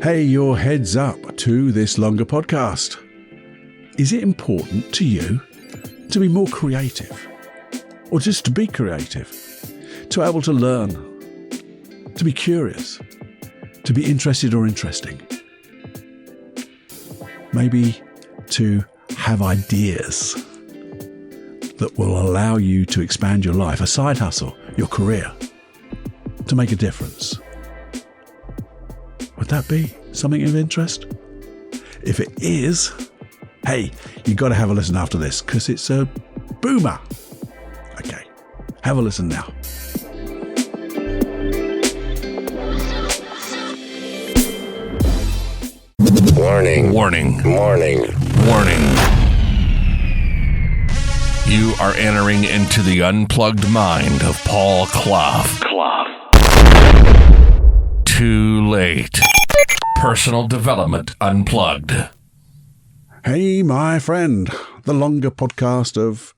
Hey, your heads up to this longer podcast. Is it important to you to be more creative? Or just to be creative? To be able to learn? To be curious? To be interested or interesting? Maybe to have ideas that will allow you to expand your life, a side hustle, your career, to make a difference. Would that be something of interest? If it is, hey, you got to have a listen after this because it's a boomer. Okay, have a listen now. Warning. Warning. Warning. Warning. You are entering into the unplugged mind of Paul Clough. Too late. Personal Development Unplugged. Hey, my friend, the longer podcast of,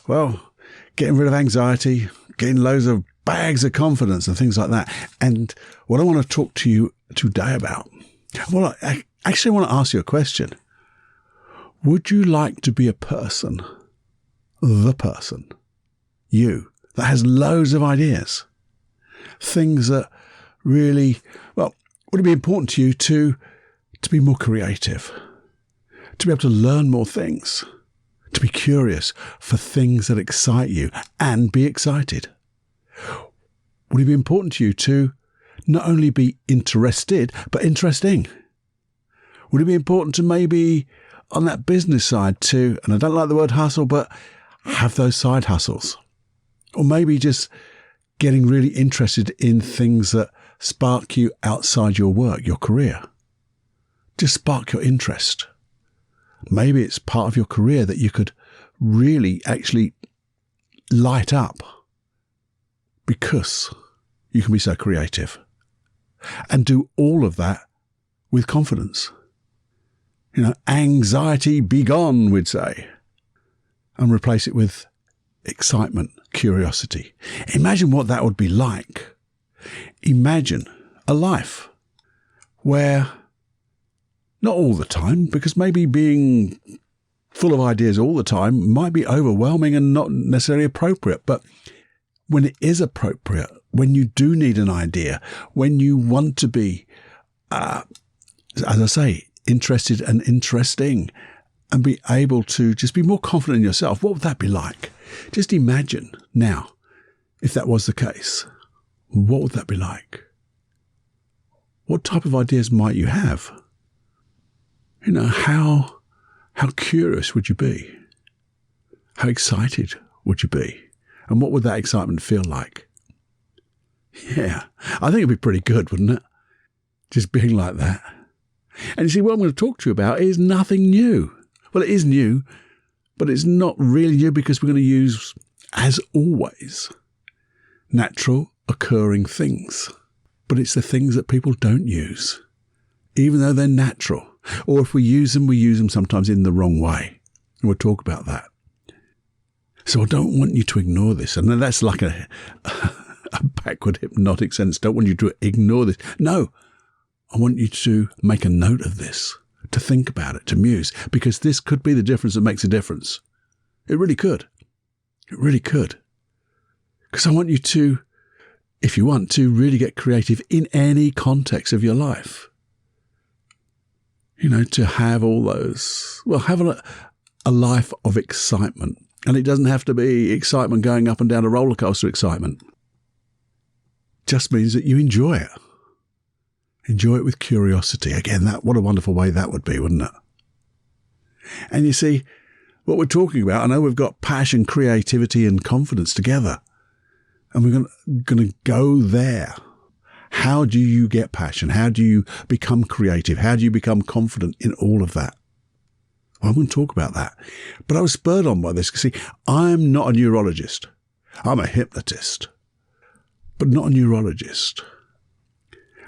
well, getting rid of anxiety, getting loads of bags of confidence and things like that. And what I want to talk to you today about, well, I actually want to ask you a question. Would you like to be a person, the person, you, that has loads of ideas, things that really, well, would it be important to you to be more creative, to be able to learn more things, to be curious for things that excite you and be excited? Would it be important to you to not only be interested, but interesting? Would it be important to maybe on that business side too, and I don't like the word hustle, but have those side hustles? Or maybe just getting really interested in things that spark you outside your work, your career. Just spark your interest. Maybe it's part of your career that you could really actually light up because you can be so creative and do all of that with confidence. You know, anxiety be gone, we'd say, and replace it with excitement, curiosity. Imagine what that would be like. Imagine a life where, not all the time, because maybe being full of ideas all the time might be overwhelming and not necessarily appropriate, but when it is appropriate, when you do need an idea, when you want to be, as I say, interested and interesting, and be able to just be more confident in yourself, what would that be like? Just imagine now, if that was the case, what would that be like? What type of ideas might you have? You know, how curious would you be? How excited would you be? And what would that excitement feel like? Yeah, I think it'd be pretty good, wouldn't it? Just being like that. And you see, what I'm going to talk to you about is nothing new. Well, it is new, but it's not really new because we're going to use, as always, natural occurring things. But it's the things that people don't use, even though they're natural. Or if we use them sometimes in the wrong way. And we'll talk about that. So I don't want you to ignore this. And that's like a backward hypnotic sense. Don't want you to ignore this. No, I want you to make a note of this, to think about it, to muse, because this could be the difference that makes a difference. It really could. It really could. Because I want you to, if you want to, really get creative in any context of your life. You know, to have all those, well, have a life of excitement. And it doesn't have to be excitement going up and down a roller coaster excitement. It just means that you enjoy it. Enjoy it with curiosity. Again, what a wonderful way that would be, wouldn't it? And you see, what we're talking about, I know we've got passion, creativity, and confidence together. And we're going to go there. How do you get passion? How do you become creative? How do you become confident in all of that? Well, I'm going to talk about that. But I was spurred on by this because, see, I'm not a neurologist. I'm a hypnotist, but not a neurologist.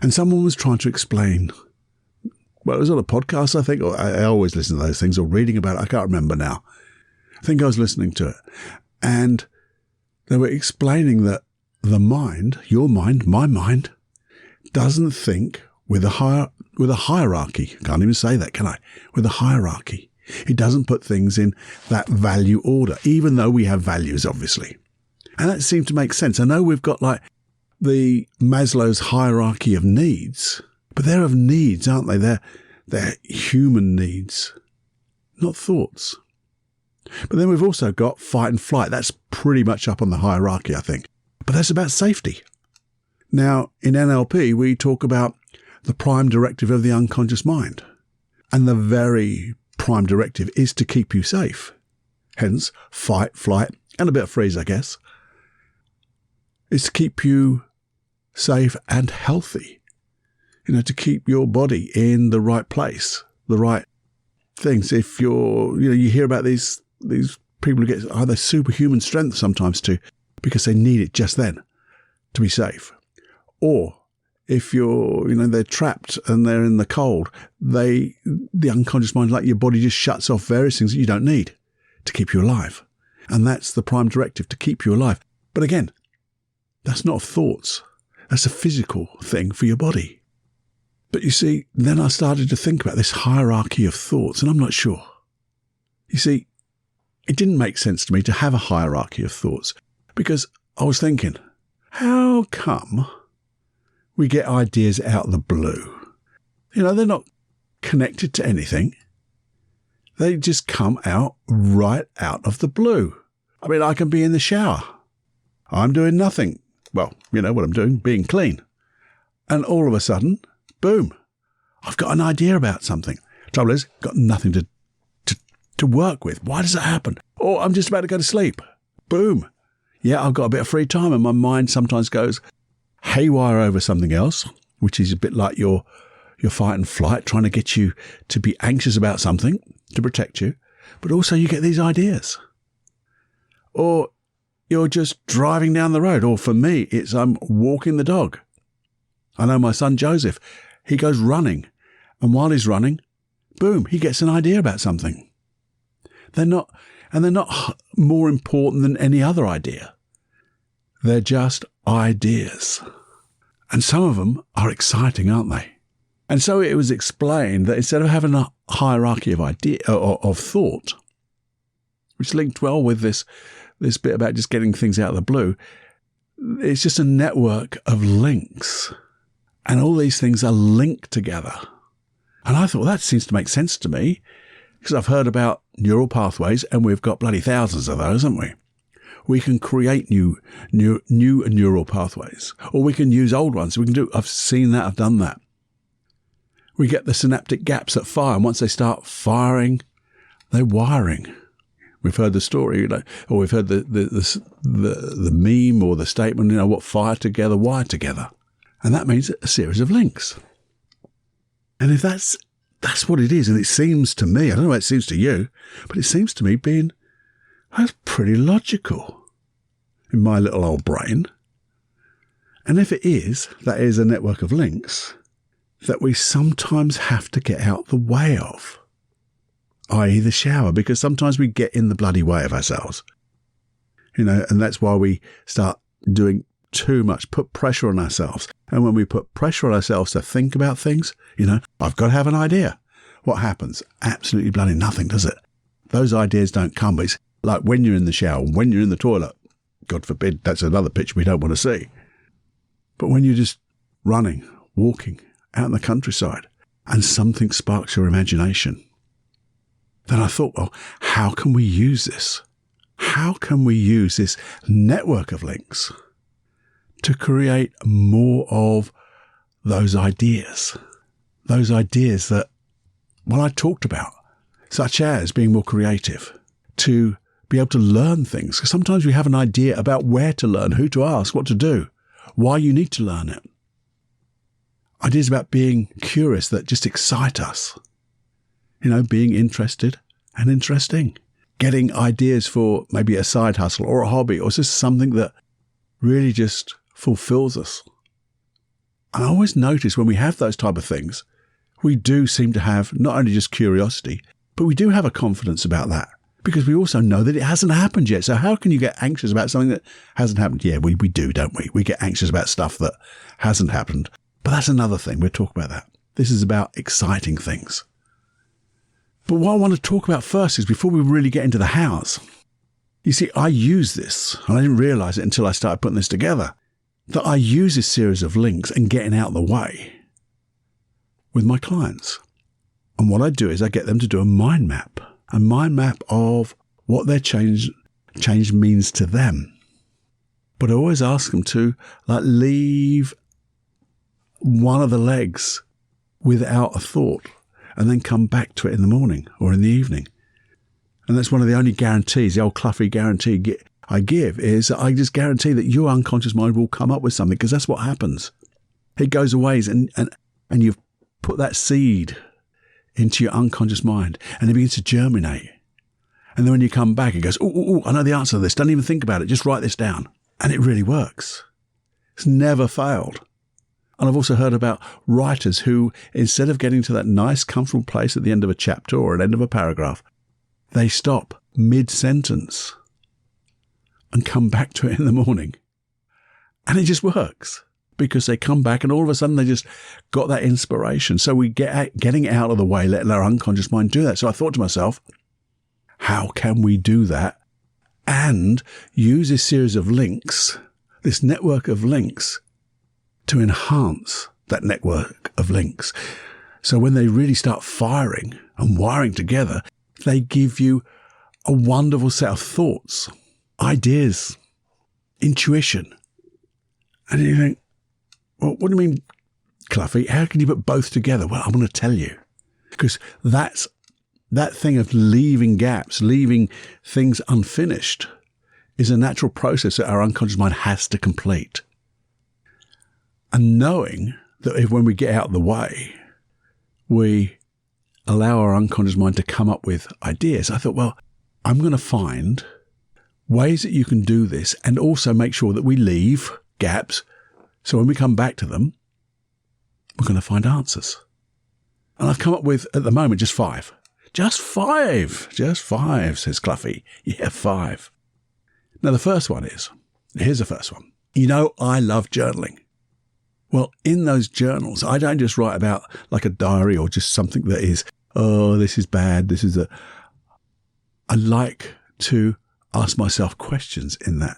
And someone was trying to explain, well, it was on a podcast, I think, or I always listen to those things, or reading about it. I can't remember now. I think I was listening to it. And they were explaining that the mind, your mind, my mind, doesn't think with a hierarchy. Can't even say that, can I? With a hierarchy. It doesn't put things in that value order, even though we have values, obviously. And that seemed to make sense. I know we've got like the Maslow's hierarchy of needs, but they're of needs, aren't they? They're human needs, not thoughts. But then we've also got fight and flight. That's pretty much up on the hierarchy, I think. But that's about safety. Now, in NLP, we talk about the prime directive of the unconscious mind. And the very prime directive is to keep you safe. Hence, fight, flight, and a bit of freeze, I guess. Is to keep you safe and healthy. To keep your body in the right place, the right things. If you hear about these people who get either superhuman strength sometimes too, because they need it just then to be safe. Or if they're trapped and they're in the cold, the unconscious mind, like your body, just shuts off various things that you don't need to keep you alive. And that's the prime directive, to keep you alive. But again, that's not thoughts. That's a physical thing for your body. But you see, then I started to think about this hierarchy of thoughts, and I'm not sure. You see, it didn't make sense to me to have a hierarchy of thoughts, because I was thinking, how come we get ideas out of the blue? They're not connected to anything. They just come out right out of the blue. I mean, I can be in the shower. I'm doing nothing. Well, you know what I'm doing, being clean. And all of a sudden, boom, I've got an idea about something. Trouble is, got nothing to work with. Why does that happen? Or I'm just about to go to sleep. Boom. Yeah, I've got a bit of free time, and my mind sometimes goes haywire over something else, which is a bit like your fight and flight, trying to get you to be anxious about something to protect you. But also you get these ideas. Or you're just driving down the road. Or for me, it's I'm walking the dog. I know my son Joseph, he goes running. And while he's running, boom, he gets an idea about something. They're not more important than any other idea. They're just ideas. And some of them are exciting, aren't they? And so it was explained that instead of having a hierarchy of thought, which linked well with this bit about just getting things out of the blue, it's just a network of links. And all these things are linked together. And I thought, that seems to make sense to me, because I've heard about neural pathways, and we've got bloody thousands of those, haven't we? We can create new neural pathways, or we can use old ones. I've seen that, I've done that. We get the synaptic gaps that fire, and once they start firing, they're wiring. We've heard the story, or we've heard the meme or the statement, what fire together, wire together. And that means a series of links. And if that's what it is, and it seems to me, I don't know what it seems to you, but it seems to me that's pretty logical in my little old brain. And if it is, that is a network of links that we sometimes have to get out the way of, i.e. the shower, because sometimes we get in the bloody way of ourselves. And that's why we start doing too much, put pressure on ourselves. And when we put pressure on ourselves to think about things, I've got to have an idea. What happens? Absolutely bloody nothing, does it? Those ideas don't come. But it's like when you're in the shower, when you're in the toilet, God forbid, that's another picture we don't want to see. But when you're just running, walking out in the countryside, and something sparks your imagination, then I thought, well, how can we use this? How can we use this network of links to create more of those ideas that, I talked about, such as being more creative, to be able to learn things. Because sometimes we have an idea about where to learn, who to ask, what to do, why you need to learn it. Ideas about being curious that just excite us. Being interested and interesting. Getting ideas for maybe a side hustle or a hobby, or just something that really just fulfills us. And I always notice when we have those type of things, we do seem to have not only just curiosity, but we do have a confidence about that, because we also know that it hasn't happened yet. So how can you get anxious about something that hasn't happened? Yeah, we do, don't we? We get anxious about stuff that hasn't happened. But that's another thing. We'll talk about that. This is about exciting things. But what I want to talk about first is before we really get into the hows. You see, I use this, and I didn't realize it until I started putting this together, that I use this series of links and getting out of the way with my clients. And what I do is I get them to do a mind map of what their change means to them. But I always ask them to leave one of the legs without a thought and then come back to it in the morning or in the evening. And that's one of the only guarantees, the old Cloughy guarantee I give, is that I just guarantee that your unconscious mind will come up with something, because that's what happens. It goes away and you've put that seed into your unconscious mind and it begins to germinate. And then when you come back, it goes, oh, I know the answer to this. Don't even think about it. Just write this down. And it really works. It's never failed. And I've also heard about writers who, instead of getting to that nice, comfortable place at the end of a chapter or at the end of a paragraph, they stop mid-sentence and come back to it in the morning. And it just works because they come back and all of a sudden they just got that inspiration. So we getting out of the way, letting our unconscious mind do that. So I thought to myself, how can we do that and use this series of links, this network of links, to enhance that network of links? So when they really start firing and wiring together, they give you a wonderful set of thoughts, ideas, intuition. And you think, well, what do you mean, Cloughy? How can you put both together? Well, I'm going to tell you. Because that's that thing of leaving gaps, leaving things unfinished, is a natural process that our unconscious mind has to complete. And knowing that if when we get out of the way, we allow our unconscious mind to come up with ideas, I thought, well, I'm going to find ways that you can do this and also make sure that we leave gaps. So when we come back to them, we're going to find answers. And I've come up with, at the moment, just 5. Just 5, says Cloughy. Yeah, 5. Now, the first one is, here's the first one. You know, I love journaling. Well, in those journals, I don't just write about like a diary or just something that is, oh, this is bad, I like to ask myself questions in that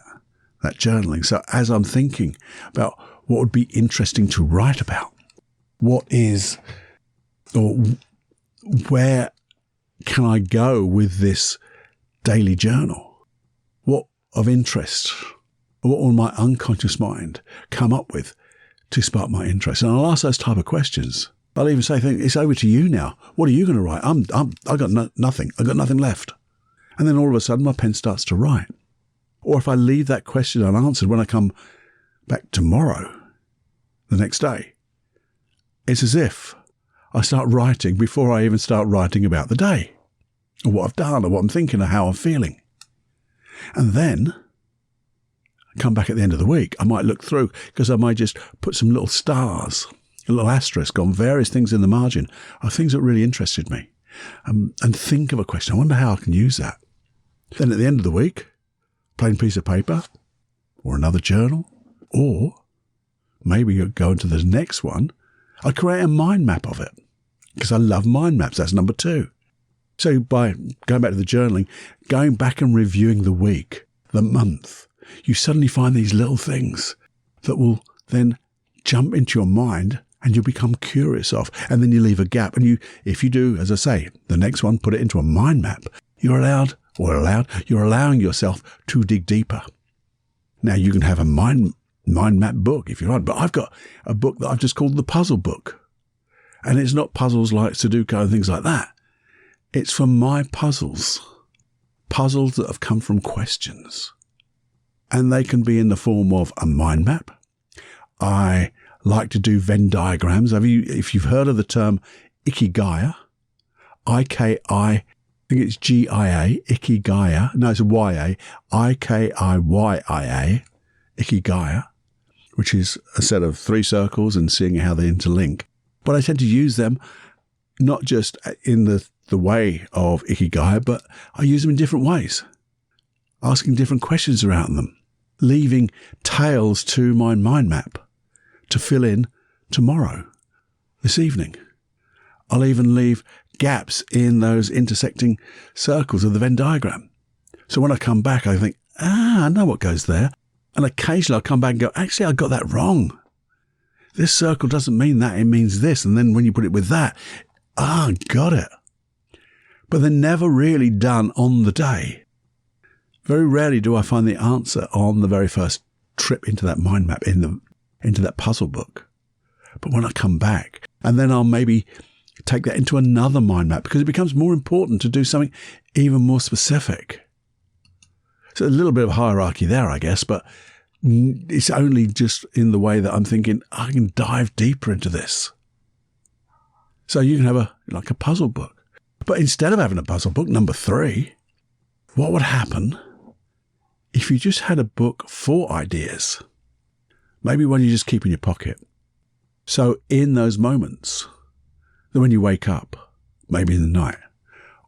journaling. So as I'm thinking about what would be interesting to write about, where can I go with this daily journal? What of interest? What will my unconscious mind come up with to spark my interest? And I'll ask those type of questions. I'll even say, it's over to you now. What are you going to write? I got nothing. I got nothing left. And then all of a sudden my pen starts to write. Or if I leave that question unanswered when I come back tomorrow, the next day, it's as if I start writing before I even start writing about the day, or what I've done, or what I'm thinking, or how I'm feeling. And then I come back at the end of the week. I might look through, because I might just put some little stars, a little asterisk on various things in the margin of things that really interested me, and think of a question. I wonder how I can use that. Then at the end of the week, plain piece of paper or another journal, or maybe you'll go into the next one. I create a mind map of it because I love mind maps. That's number 2. So by going back to the journaling, going back and reviewing the week, the month, you suddenly find these little things that will then jump into your mind and you'll become curious of, and then you leave a gap. And if you do, as I say, the next one, put it into a mind map, you're allowing yourself to dig deeper. Now you can have a mind map book if you like, but I've got a book that I've just called the puzzle book. And it's not puzzles like Sudoku and things like that. It's for my puzzles that have come from questions. And they can be in the form of a mind map. I like to do Venn diagrams. If you've heard of the term Ikigai, I think it's G-I-A, Ikigai. No, it's a Y-A, I-K-I-Y-I-A, Ikigai, which is a set of 3 circles and seeing how they interlink. But I tend to use them not just in the way of Ikigai, but I use them in different ways, asking different questions around them, leaving tails to my mind map to fill in tomorrow, this evening. I'll even leave gaps in those intersecting circles of the Venn diagram. So when I come back, I think, I know what goes there. And occasionally I'll come back and go, actually, I got that wrong. This circle doesn't mean that, it means this. And then when you put it with that, got it. But they're never really done on the day. Very rarely do I find the answer on the very first trip into that mind map, into that puzzle book. But when I come back, and then I'll maybe take that into another mind map, because it becomes more important to do something even more specific. So a little bit of hierarchy there, I guess, but it's only just in the way that I'm thinking, I can dive deeper into this. So you can have a puzzle book. But instead of having a puzzle book, number 3, what would happen if you just had a book for ideas? Maybe one you just keep in your pocket. So in those moments, when you wake up, maybe in the night,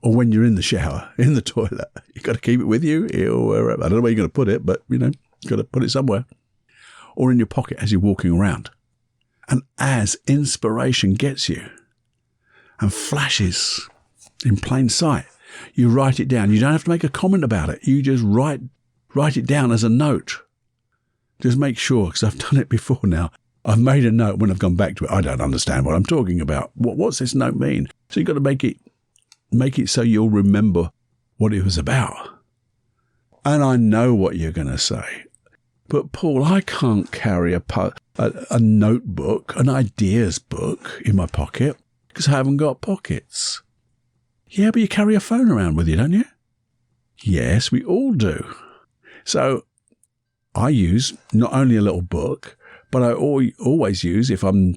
or when you're in the shower, in the toilet, you've got to keep it with you, or wherever. I don't know where you're going to put it, but, you've got to put it somewhere. Or in your pocket as you're walking around. And as inspiration gets you and flashes in plain sight, you write it down. You don't have to make a comment about it. You just write it down as a note. Just make sure, because I've done it before now. I've made a note when I've gone back to it. I don't understand what I'm talking about. What's this note mean? So you've got to make it so you'll remember what it was about. And I know what you're going to say. But Paul, I can't carry a notebook, an ideas book in my pocket because I haven't got pockets. Yeah, but you carry a phone around with you, don't you? Yes, we all do. So I use not only a little book, but I always use, if I'm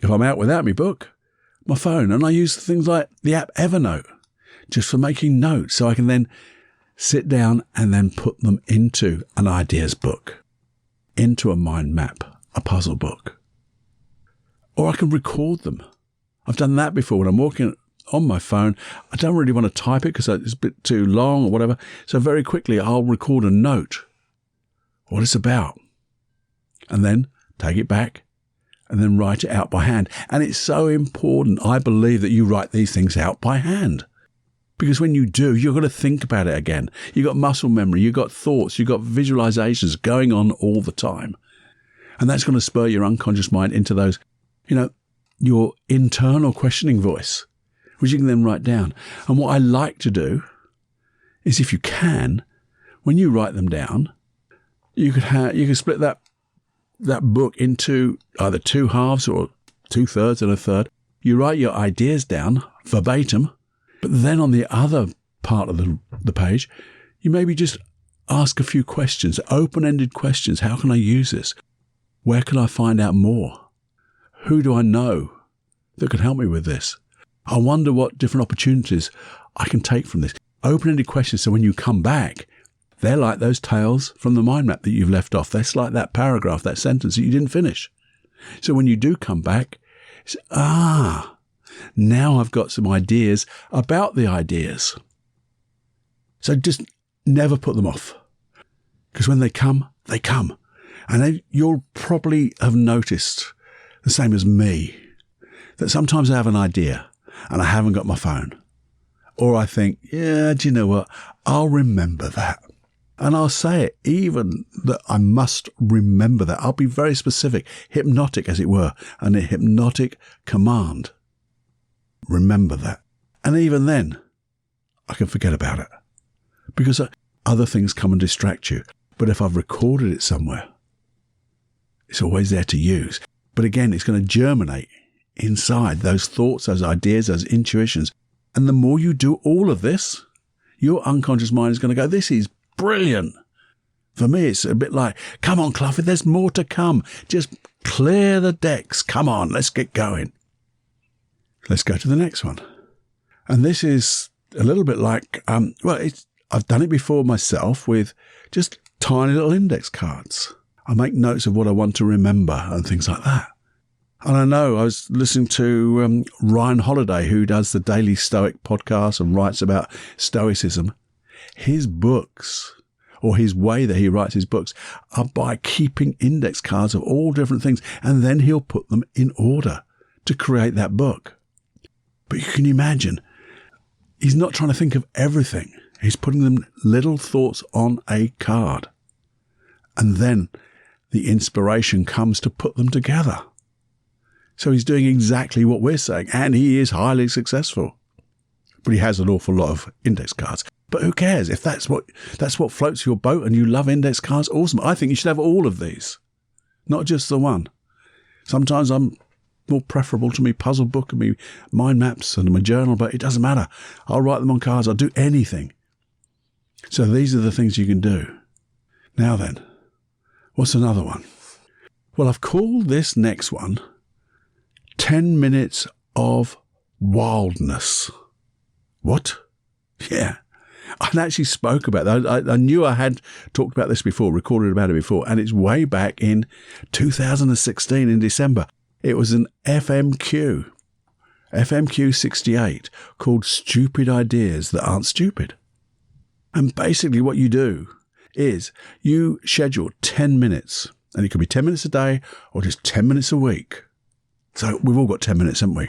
out without my book, my phone. And I use things like the app Evernote just for making notes, so I can then sit down and then put them into an ideas book, into a mind map, a puzzle book. Or I can record them. I've done that before when I'm walking on my phone. I don't really want to type it because it's a bit too long or whatever. So very quickly I'll record a note, what it's about, and then take it back and then write it out by hand. And it's so important, I believe, that you write these things out by hand. Because when you do, you've got to think about it again. You've got muscle memory, you've got thoughts, you've got visualizations going on all the time. And that's going to spur your unconscious mind into those, your internal questioning voice, which you can then write down. And what I like to do is, if you can, when you write them down, you could split that book into either 2 halves or 2/3 and a third. You write your ideas down verbatim, but then on the other part of the page, you maybe just ask a few questions, open-ended questions. How can I use this? Where can I find out more? Who do I know that could help me with this? I wonder what different opportunities I can take from this. Open-ended questions, so when you come back, they're like those tales from the mind map that you've left off. That's like that paragraph, that sentence that you didn't finish. So when you do come back, it's, now I've got some ideas about the ideas. So just never put them off. Because when they come, they come. And you'll probably have noticed, the same as me, that sometimes I have an idea and I haven't got my phone. Or I think, do you know what? I'll remember that. And I'll say it, even that I must remember that. I'll be very specific, hypnotic as it were, and a hypnotic command. Remember that. And even then, I can forget about it. Because other things come and distract you. But if I've recorded it somewhere, it's always there to use. But again, it's going to germinate inside those thoughts, those ideas, those intuitions. And the more you do all of this, your unconscious mind is going to go, this is brilliant. For me, it's a bit like, come on, Cloughie, there's more to come. Just clear the decks. Come on, let's get going. Let's go to the next one. And this is a little bit like, I've done it before myself with just tiny little index cards. I make notes of what I want to remember and things like that. And I know I was listening to Ryan Holiday, who does the Daily Stoic podcast and writes about Stoicism. His books or his way that he writes his books are by keeping index cards of all different things, and then he'll put them in order to create that book. But you can imagine, he's not trying to think of everything. He's putting them little thoughts on a card. And then the inspiration comes to put them together. So he's doing exactly what we're saying, and he is highly successful. But he has an awful lot of index cards. But who cares? If that's what floats your boat and you love index cards, awesome. I think you should have all of these, not just the one. Sometimes I'm more preferable to me puzzle book and me mind maps and my journal, but it doesn't matter. I'll write them on cards. I'll do anything. So these are the things you can do. Now then, what's another one? Well, I've called this next one 10 minutes of wildness. What? Yeah. I actually spoke about that. I knew I had talked about this before, recorded about it before, and it's way back in 2016 in December. It was an FMQ 68, called Stupid Ideas That Aren't Stupid. And basically what you do is you schedule 10 minutes, and it could be 10 minutes a day or just 10 minutes a week. So we've all got 10 minutes, haven't we?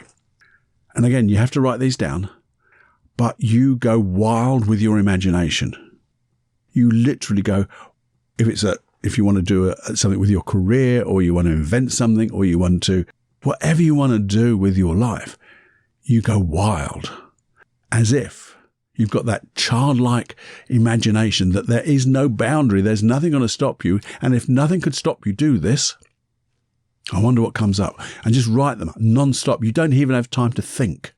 And again, you have to write these down, but you go wild with your imagination. You literally go, if you want to do something with your career, or you want to invent something, or you want to, whatever you want to do with your life, you go wild, as if you've got that childlike imagination that there is no boundary, there's nothing going to stop you, and if nothing could stop you do this, I wonder what comes up. And just write them non-stop. You don't even have time to think.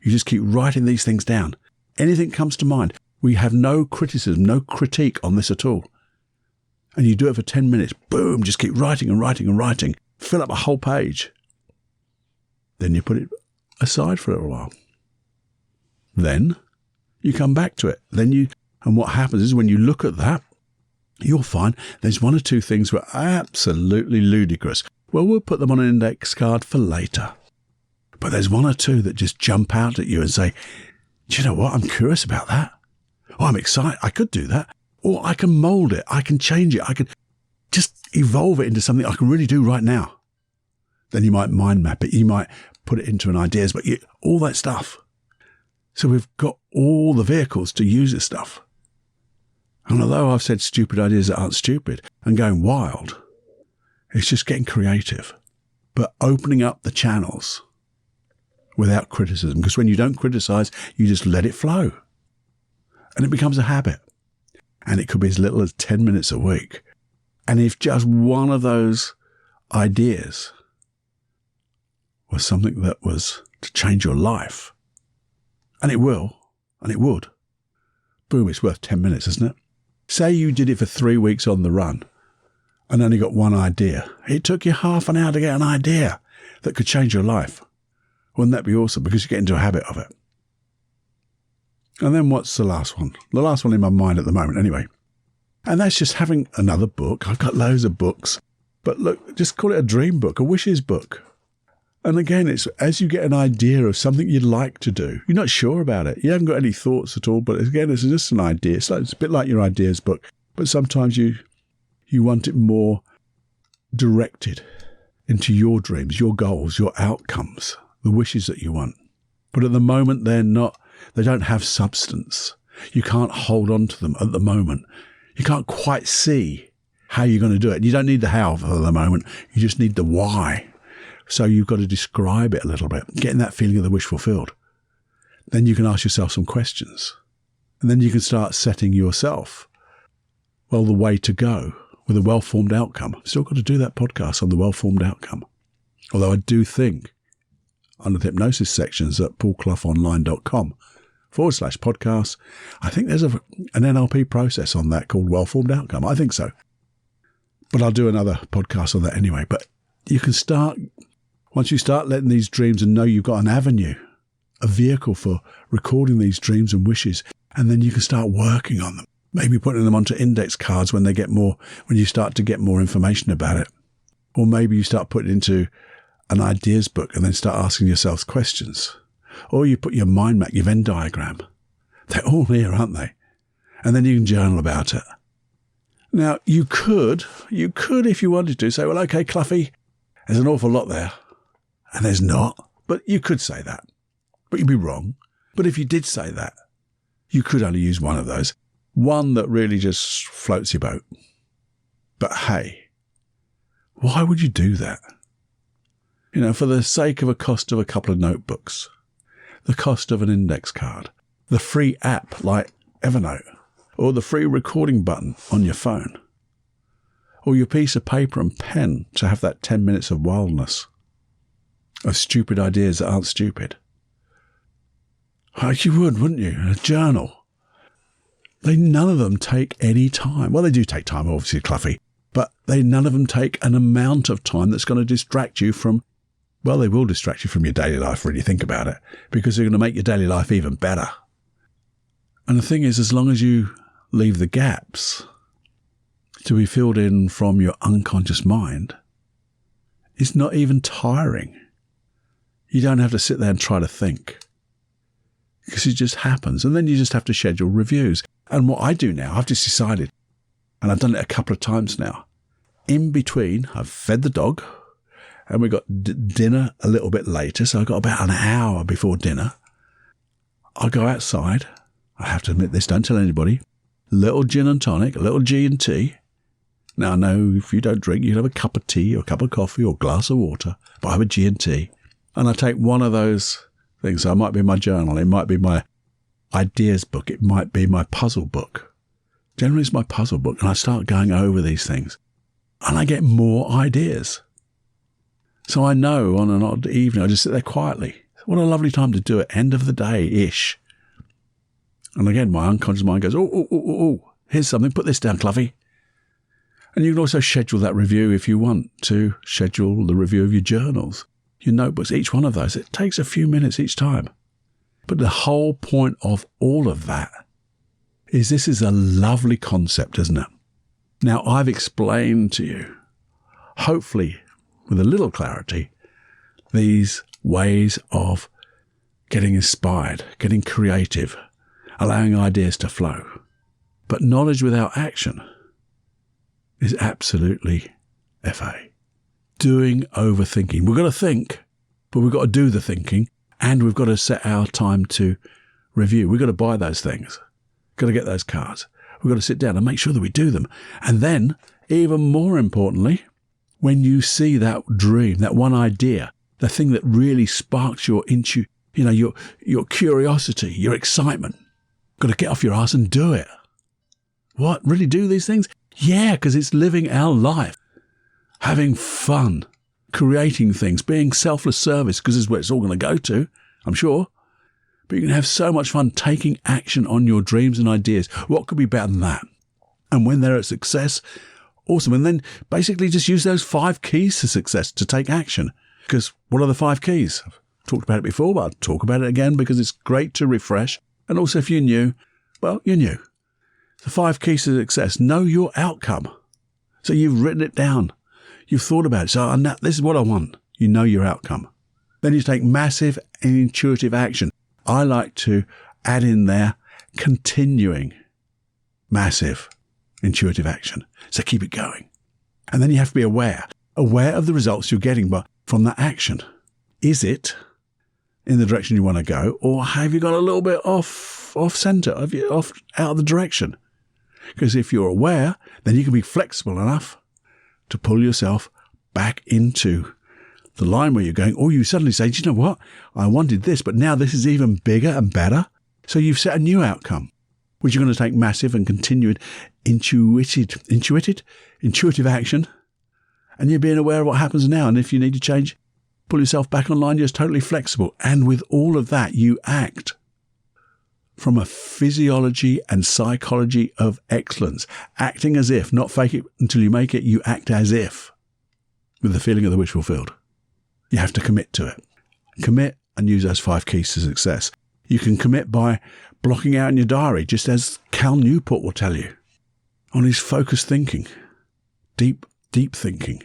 You just keep writing these things down. Anything comes to mind. We have no criticism, no critique on this at all. And you do it for 10 minutes. Boom, just keep writing and writing and writing. Fill up a whole page. Then you put it aside for a little while. Then you come back to it. And what happens is when you look at that, you'll find there's one or two things that are absolutely ludicrous. Well, we'll put them on an index card for later. But there's one or two that just jump out at you and say, do you know what? I'm curious about that. Oh, I'm excited. I could do that. Or I can mold it. I can change it. I can just evolve it into something I can really do right now. Then you might mind map it. You might put it into an ideas, but all that stuff. So we've got all the vehicles to use this stuff. And although I've said stupid ideas that aren't stupid and going wild, it's just getting creative, but opening up the channels without criticism. Because when you don't criticize, you just let it flow. And it becomes a habit. And it could be as little as 10 minutes a week. And if just one of those ideas was something that was to change your life, and it will, and it would, boom, it's worth 10 minutes, isn't it? Say you did it for 3 weeks on the run and only got one idea. It took you half an hour to get an idea that could change your life. Wouldn't that be awesome? Because you get into a habit of it. And then what's the last one? The last one in my mind at the moment anyway. And that's just having another book. I've got loads of books. But look, just call it a dream book, a wishes book. And again, it's as you get an idea of something you'd like to do. You're not sure about it. You haven't got any thoughts at all. But again, it's just an idea. It's a bit like your ideas book. But sometimes you want it more directed into your dreams, your goals, your outcomes, the wishes that you want. But at the moment, they don't have substance. You can't hold on to them at the moment. You can't quite see how you're going to do it. You don't need the how for the moment. You just need the why. So you've got to describe it a little bit, getting that feeling of the wish fulfilled. Then you can ask yourself some questions. And then you can start setting yourself, the way to go with a well-formed outcome. I've still got to do that podcast on the well-formed outcome. Although I do think under the hypnosis sections at paulcloughonline.com/podcast, I think there's an NLP process on that called well-formed outcome. I think so. But I'll do another podcast on that anyway. But you can start, once you start letting these dreams and know you've got an avenue, a vehicle for recording these dreams and wishes, and then you can start working on them. Maybe putting them onto index cards when you start to get more information about it. Or maybe you start putting it into an ideas book and then start asking yourselves questions. Or you put your mind map, your Venn diagram. They're all here, aren't they? And then you can journal about it. Now, you could, if you wanted to, say, well, okay, Cluffy, there's an awful lot there. And there's not. But you could say that. But you'd be wrong. But if you did say that, you could only use one of those. One that really just floats your boat. But hey, why would you do that? You know, for the sake of a cost of a couple of notebooks, the cost of an index card, the free app like Evernote, or the free recording button on your phone, or your piece of paper and pen to have that 10 minutes of wildness, of stupid ideas that aren't stupid. You would, wouldn't you? A journal. None of them take any time. Well, they do take time, obviously, Cluffy, but none of them take an amount of time that's going to distract you from, well, they will distract you from your daily life when you think about it, because they're going to make your daily life even better. And the thing is, as long as you leave the gaps to be filled in from your unconscious mind, it's not even tiring. You don't have to sit there and try to think, because it just happens. And then you just have to schedule reviews. And what I do now, I've just decided, and I've done it a couple of times now, in between, I've fed the dog, and we got dinner a little bit later, so I got about an hour before dinner. I'll go outside. I have to admit this, don't tell anybody. Little gin and tonic, a little G&T. Now, I know if you don't drink, you can have a cup of tea or a cup of coffee or a glass of water, but I have a G&T. And I take one of those things. So it might be my journal, it might be my ideas book, it might be my puzzle book. Generally, it's my puzzle book, and I start going over these things, and I get more ideas. So I know on an odd evening, I just sit there quietly. What a lovely time to do it, end of the day-ish. And again, my unconscious mind goes, oh, here's something, put this down, Cluffy. And you can also schedule that review if you want to schedule the review of your journals, your notebooks, each one of those. It takes a few minutes each time. But the whole point of all of that is this is a lovely concept, isn't it? Now, I've explained to you, hopefully with a little clarity, these ways of getting inspired, getting creative, allowing ideas to flow. But knowledge without action is absolutely FA. Doing overthinking. We've got to think, but we've got to do the thinking, and we've got to set our time to review. We've got to buy those things. Got to get those cards. We've got to sit down and make sure that we do them. And then, even more importantly, when you see that dream, that one idea, the thing that really sparks your your curiosity, your excitement, got to get off your ass and do it. What? Really do these things? Yeah, because it's living our life, having fun, creating things, being selfless service, because this is where it's all going to go to, I'm sure. But you can have so much fun taking action on your dreams and ideas. What could be better than that? And when they're a success, awesome. And then basically just use those 5 keys to success to take action. Because what are the 5 keys? I've talked about it before, but I'll talk about it again because it's great to refresh. And also if you're new, well, you're new. The 5 keys to success. Know your outcome. So you've written it down. You've thought about it. So this is what I want. You know your outcome. Then you take massive and intuitive action. I like to add in there continuing massive intuitive action. So keep it going. And then you have to be aware of the results you're getting from that action. Is it in the direction you want to go, or have you got a little bit off center, out of the direction? Because if you're aware, then you can be flexible enough to pull yourself back into the line where you're going, or you suddenly say, do you know what? I wanted this, but now this is even bigger and better. So you've set a new outcome, which you're going to take massive and continued intuitive action. And you're being aware of what happens now. And if you need to change, pull yourself back online, you're just totally flexible. And with all of that, you act from a physiology and psychology of excellence. Acting as if, not fake it until you make it, you act as if, with the feeling of the wish fulfilled. You have to commit to it. Commit and use those 5 keys to success. You can commit by blocking out in your diary, just as Cal Newport will tell you, on his focused thinking, deep thinking,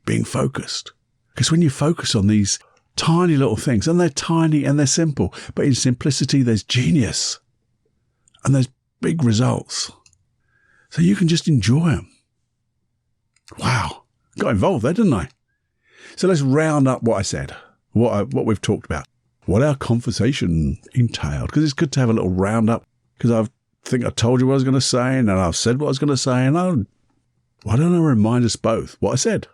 being focused. Because when you focus on these tiny little things, and they're tiny and they're simple, but in simplicity there's genius and there's big results. so you can just enjoy them. Wow. Got involved there, didn't I? So let's round up what I said, what we've talked about, what our conversation entailed, because it's good to have a little roundup, because I think I told you what I was going to say, and then I've said what I was going to say, and why don't I remind us both what I said?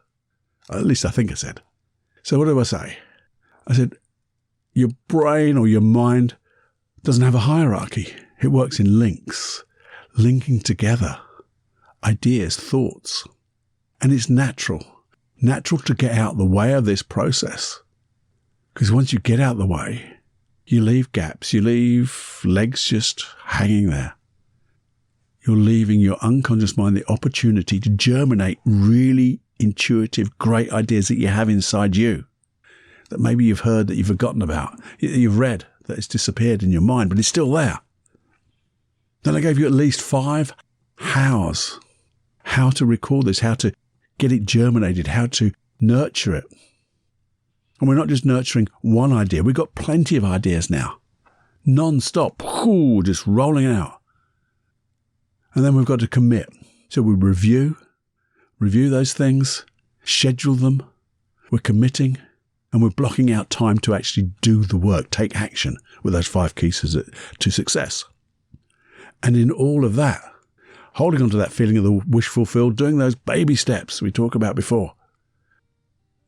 At least I think I said. So what do I say? I said, your brain or your mind doesn't have a hierarchy. It works in links, linking together ideas, thoughts. And it's natural to get out the way of this process. Because once you get out the way, you leave gaps, you leave legs just hanging there. You're leaving your unconscious mind the opportunity to germinate really intuitive, great ideas that you have inside you, that maybe you've heard that you've forgotten about, you've read that it's disappeared in your mind, but it's still there. Then I gave you at least 5 hows, how to record this, how to get it germinated, how to nurture it. And we're not just nurturing one idea. We've got plenty of ideas now, non-stop, just rolling out. And then we've got to commit. So we review those things, schedule them. We're committing, and we're blocking out time to actually do the work, take action with those 5 keys to success. And in all of that, holding on to that feeling of the wish fulfilled, doing those baby steps we talked about before,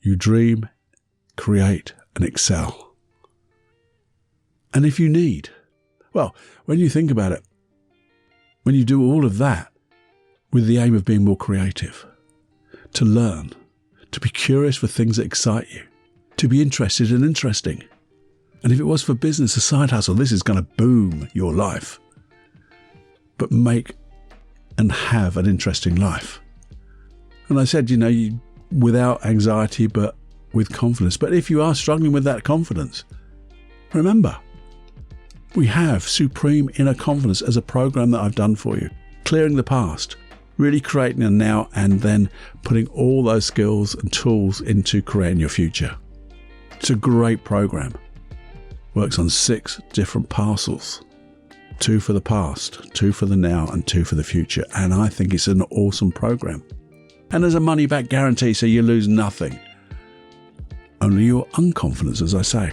you dream, create, and excel. And if you need, well, when you think about it, when you do all of that with the aim of being more creative, to learn, to be curious for things that excite you, to be interested and interesting. And if it was for business, a side hustle, this is going to boom your life. But make and have an interesting life. And I said, without anxiety, but with confidence. But if you are struggling with that confidence, remember, we have Supreme Inner Confidence as a program that I've done for you, clearing the past, really creating a now, and then putting all those skills and tools into creating your future. It's a great program. Works on 6 different parcels. 2 for the past, 2 for the now, and 2 for the future. And I think it's an awesome program. And there's a money-back guarantee, so you lose nothing. Only your unconfidence, as I say.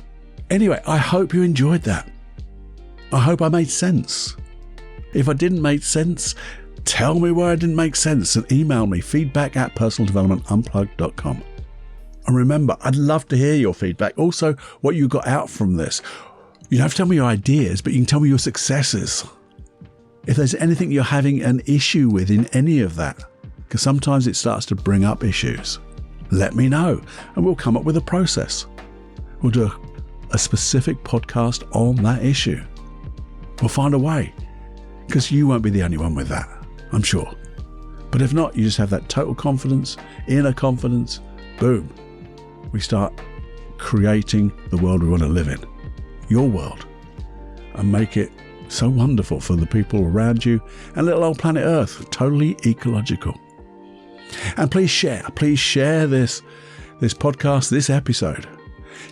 Anyway, I hope you enjoyed that. I hope I made sense. If I didn't make sense, tell me where I didn't make sense and email me, feedback@personaldevelopmentunplugged.com. And remember, I'd love to hear your feedback. Also, what you got out from this. You don't have to tell me your ideas, but you can tell me your successes. If there's anything you're having an issue with in any of that, because sometimes it starts to bring up issues, let me know and we'll come up with a process. We'll do a specific podcast on that issue. We'll find a way, because you won't be the only one with that, I'm sure. But if not, you just have that total confidence, inner confidence, boom. We start creating the world we want to live in. Your world, and make it so wonderful for the people around you and little old planet Earth, totally ecological. And please share this podcast, this episode.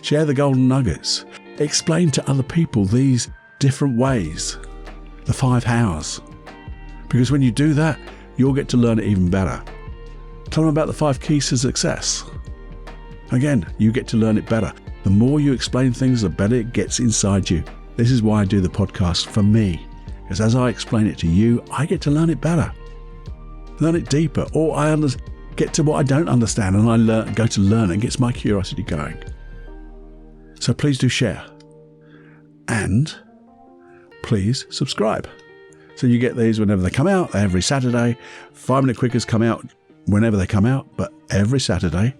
Share the golden nuggets. Explain to other people these different ways, the 5 hows. Because when you do that, you'll get to learn it even better. Tell them about the 5 keys to success. Again, you get to learn it better. The more you explain things, the better it gets inside you. This is why I do the podcast, for me. Because as I explain it to you, I get to learn it better. Learn it deeper. Or I get to what I don't understand and I go to learn it and gets my curiosity going. So please do share. And please subscribe. So you get these whenever they come out, every Saturday. 5 Minute Quickers come out whenever they come out, but every Saturday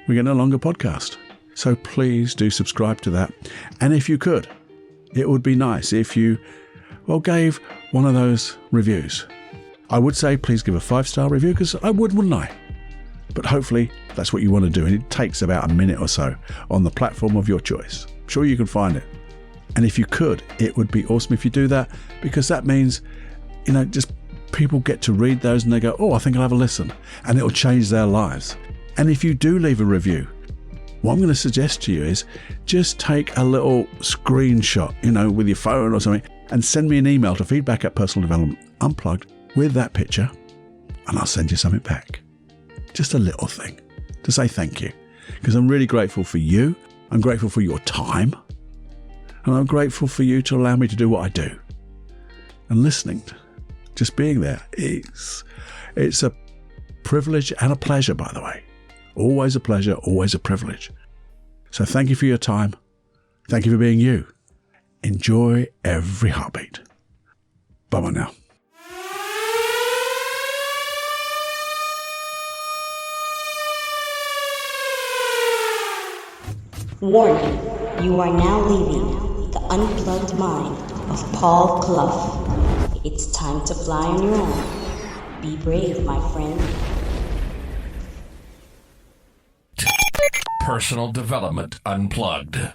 we get a longer podcast. So please do subscribe to that. And if you could, it would be nice if you, gave one of those reviews. I would say please give a 5-star review, because I would, wouldn't I? But hopefully that's what you want to do. And it takes about a minute or so on the platform of your choice. I'm sure you can find it. And if you could, it would be awesome if you do that, because that means, just people get to read those and they go, I think I'll have a listen, and it'll change their lives. And if you do leave a review, what I'm going to suggest to you is just take a little screenshot, with your phone or something, and send me an email to feedback@personaldevelopmentunplugged with that picture, and I'll send you something back. Just a little thing to say thank you, because I'm really grateful for you. I'm grateful for your time, and I'm grateful for you to allow me to do what I do. And listening, just being there, it's a privilege and a pleasure, by the way. Always a pleasure, always a privilege. So thank you for your time. Thank you for being you. Enjoy every heartbeat. Bye-bye now. Warning, you are now leaving the unplugged mind of Paul Clough. It's time to fly on your own. Be brave, my friend. Personal Development Unplugged.